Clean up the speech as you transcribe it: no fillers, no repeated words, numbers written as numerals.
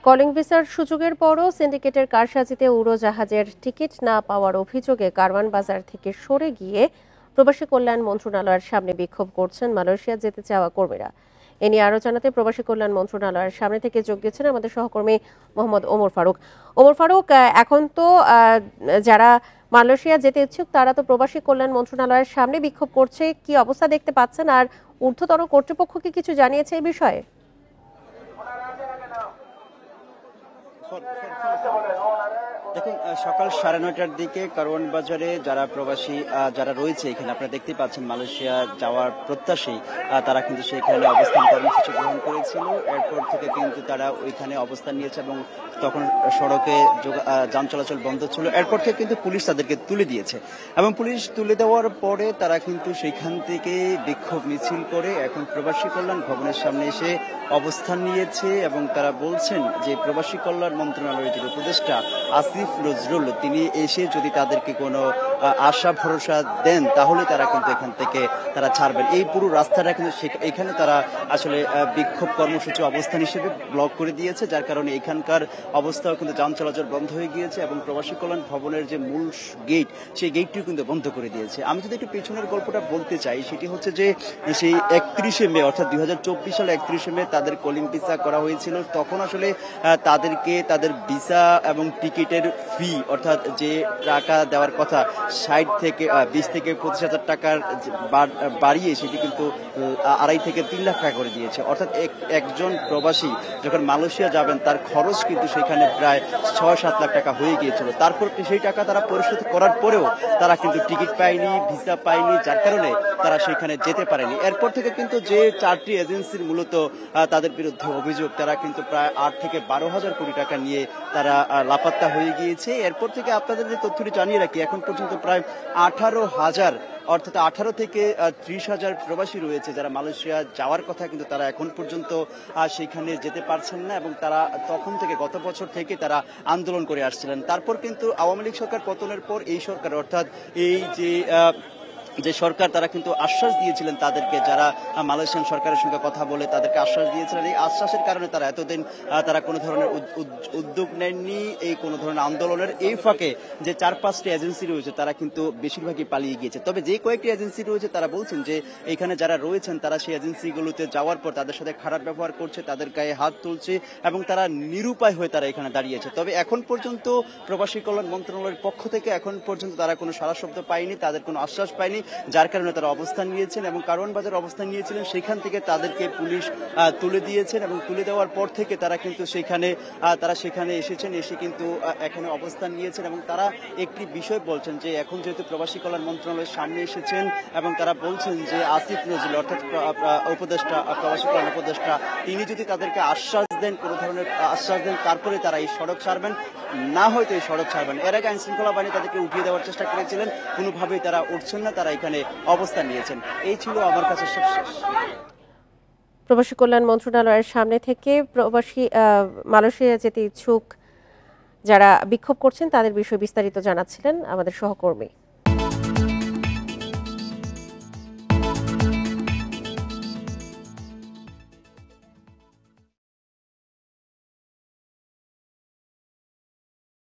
Calling ভিসার সুযোগের পরও সিন্ডিকেটের কারসাজিতে উড়োজাহাজের টিকিট না পাওয়ার অভিযোগে কারওয়ান বাজার থেকে সরে গিয়ে প্রবাসী কল্যাণ মন্ত্রণালয়ের সামনে বিক্ষোভ করছেন মালয়েশিয়া যেতে চাওয়া কর্মীরা। এ নিয়ে আরও জানাতে প্রবাসী কল্যাণ মন্ত্রণালয়ের সামনে থেকে যোগ দিচ্ছেন আমাদের সহকর্মী মোহাম্মদ ওমর ফারুক। এখন তো যারা মালয়েশিয়া যেতে ইচ্ছুক তারা তো প্রবাসী কল্যাণ মন্ত্রণালয়ের সামনে বিক্ষোভ করছে, কি অবস্থা দেখতে পাচ্ছেন আর ঊর্ধ্বতন কর্তৃপক্ষ কি কিছু জানিয়েছে এই বিষয়ে? দেখুন, সকাল 9:30টার দিকে কারওয়ান বাজারে যারা প্রবাসী যারা রয়েছে এখানে আপনারা দেখতে পাচ্ছেন মালয়েশিয়া যাওয়ার প্রত্যাশী তারা কিন্তু সেখানে অবস্থান কর্মসূচি গ্রহণ করেছিল। এরপর থেকে কিন্তু তারা ওইখানে অবস্থান নিয়েছে এবং তখন সড়কে যান চলাচল বন্ধ ছিল। এরপর থেকে কিন্তু পুলিশ তাদেরকে তুলে দিয়েছে এবং পুলিশ তুলে দেওয়ার পরে তারা কিন্তু সেখান থেকে বিক্ষোভ মিছিল করে এখন প্রবাসী কল্যাণ ভবনের সামনে এসে অবস্থান নিয়েছে এবং তারা বলছেন যে প্রবাসী কল্যাণ মন্ত্রণালয়ের যে উপদেষ্টা আসিফ নজরুল তিনি এসে যদি তাদেরকে কোনো আশা ভরসা দেন তাহলে তারা কিন্তু এখান থেকে তারা ছাড়বেন। এই পুরো রাস্তাটা কিন্তু এখানে তারা আসলে বিক্ষোভ কর্মসূচি অবস্থান হিসেবে ব্লক করে দিয়েছে, যার কারণে এখানকার অবস্থাও কিন্তু যান চলাচল বন্ধ হয়ে গিয়েছে এবং প্রবাসী কল্যাণ ভবনের যে মূল গেট সেই গেটটিও কিন্তু বন্ধ করে দিয়েছে। আমি যদি একটু পেছনের গল্পটা বলতে চাই, সেটি হচ্ছে যে সেই 31শে মে অর্থাৎ 2024 সালে 31শে মে তাদের কলিং ভিসা করা হয়েছিল। তখন আসলে তাদেরকে তাদের ভিসা এবং টিকিটের ফি অর্থাৎ যে টাকা দেওয়ার কথা 20 থেকে 25,000 টাকার বাড়িয়ে সেটি কিন্তু 2.5 থেকে 3 লাখ টাকা করে দিয়েছে। অর্থাৎ একজন প্রবাসী যখন মালয়েশিয়া যাবেন তার খরচ কিন্তু সেখানে প্রায় 6-7 লাখ টাকা হয়ে গিয়েছিল। তারপর সেই টাকা তারা পরিশোধ করার পরেও তারা কিন্তু টিকিট পায়নি, ভিসা পায়নি, যার কারণে তারা সেখানে যেতে পারেনি। এরপর থেকে কিন্তু যে 4টি এজেন্সির মূলত তাদের বিরুদ্ধে অভিযোগ, তারা কিন্তু প্রায় 8 থেকে 12,000 কোটি টাকা নিয়ে তারা লাপাত্তা হয়ে গিয়েছে। এরপর থেকে আপনাদের যে তথ্যটি জানিয়ে রাখি, এখন পর্যন্ত প্রায় 18,000 অর্থাৎ 18 থেকে 30,000 প্রবাসী রয়েছে যারা মালয়েশিয়া যাওয়ার কথা, কিন্তু তারা এখন পর্যন্ত সেখানে যেতে পারছেন না এবং তারা তখন থেকে গত বছর থেকে তারা আন্দোলন করে আসছিলেন। তারপর কিন্তু আওয়ামী লীগ সরকার পতনের পর এই সরকার অর্থাৎ এই যে সরকার তারা কিন্তু আশ্বাস দিয়েছিলেন তাদেরকে, যারা মালয়েশিয়ান সরকারের সঙ্গে কথা বলে তাদেরকে আশ্বাস দিয়েছিলেন। এই আশ্বাসের কারণে তারা এতদিন তারা কোনো ধরনের উদ্যোগ নেননি এই কোনো ধরনের আন্দোলনের। এই ফাঁকে যে 4-5টি এজেন্সি রয়েছে তারা কিন্তু বেশিরভাগই পালিয়ে গিয়েছে। তবে যে কয়েকটি এজেন্সি রয়েছে তারা বলছেন যে এখানে যারা রয়েছেন তারা সেই এজেন্সিগুলোতে যাওয়ার পর তাদের সাথে খারাপ ব্যবহার করছে, তাদের গায়ে হাত তুলছে এবং তারা নিরুপায় হয়ে তারা এখানে দাঁড়িয়েছে। তবে এখন পর্যন্ত প্রবাসী কল্যাণ মন্ত্রণালয়ের পক্ষ থেকে এখন পর্যন্ত তারা কোনো সারা শব্দ পায়নি, তাদের কোনো আশ্বাস পায়নি, যার কারণে তারা অবস্থান নিয়েছেন এবং কারওয়ান বাজার অবস্থান নিয়েছিলেন। সেখান থেকে তাদেরকে পুলিশ তুলে দিয়েছেন এবং তুলে দেওয়ার পর থেকে তারা কিন্তু সেখানে এসেছেন, এসে কিন্তু এখানে অবস্থান নিয়েছেন এবং তারা একটি বিষয় বলছেন যে এখন যেহেতু প্রবাসী কল্যাণ মন্ত্রণালয়ের সামনে এসেছেন এবং তারা বলছেন যে আসিফ নজরুল অর্থাৎ উপদেষ্টা প্রবাসী কল্যাণ উপদেষ্টা তিনি যদি তাদেরকে আশ্বাস দেন, কোনো ধরনের আশ্বাস দেন, তারপরে তারা এই সড়ক ছাড়বেন, না হয়তো এই সড়ক ছাড়বেন। এর আগে আইন শৃঙ্খলা বাহিনী তাদেরকে উঠিয়ে দেওয়ার চেষ্টা করেছিলেন, কোনোভাবেই তারা উঠছেন না, তারা এখানে অবস্থান নিয়েছেন। এই ছিল আমার কাছে সবশেষ। প্রবাসী কল্যাণ মন্ত্রণালয়ের সামনে থেকে মালয়েশিয়া যেতে ইচ্ছুক যারা বিক্ষোভ করছেন তাদের বিষয়ে বিস্তারিত জানাচ্ছিলেন আমাদের সহকর্মী।